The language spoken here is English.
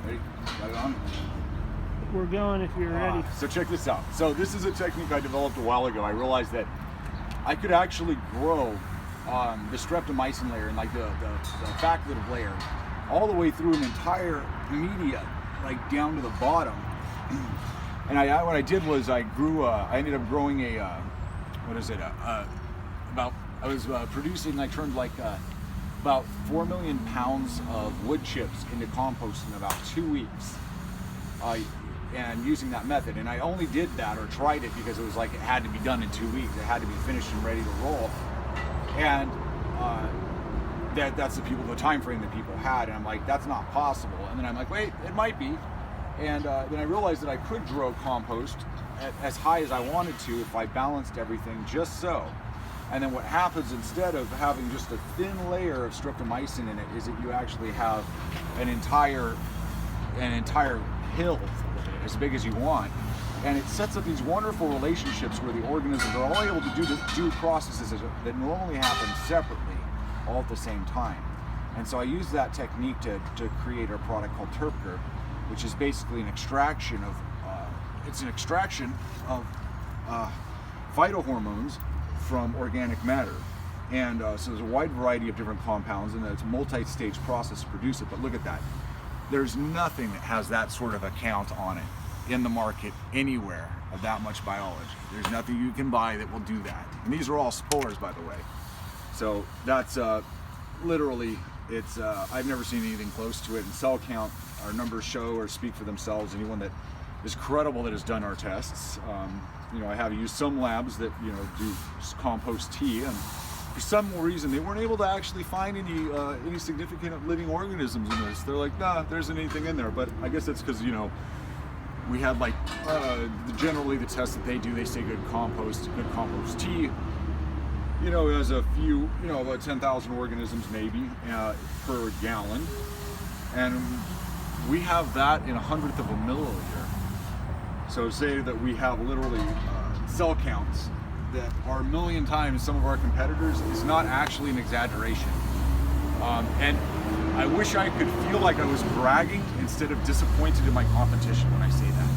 Ready? Got it on? We're going if you're ready. So check this out. So this is a technique I developed a while ago. I realized that I could actually grow the streptomycin layer and like the facultative layer all the way through an entire media, like down to the bottom. And what I did was I ended up growing I was producing, I turned like about 4 million pounds of wood chips into compost in about 2 weeks. And using that method, and I only did that or tried it because it was like it had to be done in 2 weeks. It had to be finished and ready to roll, and that's the time frame that people had. And I'm like, that's not possible. And then I'm like, wait, it might be. And then I realized that I could grow compost as high as I wanted to if I balanced everything just so. And then what happens, instead of having just a thin layer of streptomycin in it, is that you actually have an entire hill as big as you want, and it sets up these wonderful relationships where the organisms are all able to do processes that normally happen separately all at the same time. And so I use that technique to create a product called Terpker, which is basically an extraction of phytohormones from organic matter. And so there's a wide variety of different compounds, and it's a multi-stage process to produce it. But look at that. There's nothing that has that sort of a count on it in the market anywhere of that much biology. There's nothing you can buy that will do that. And these are all spores, by the way. So that's literally, I've never seen anything close to it. And cell count, our numbers show or speak for themselves. Anyone that is credible that has done our tests. I have used some labs that do compost tea, and for some reason they weren't able to actually find any significant living organisms in this. They're like, nah, there isn't anything in there. But I guess that's because we had like generally the tests that they do, they say good compost tea has a few, about 10,000 organisms maybe per gallon, and we have that in 1/100 of a milliliter. So say that we have literally cell counts that are 1 million times some of our competitors is not actually an exaggeration. And I wish I could feel like I was bragging instead of disappointed in my competition when I say that.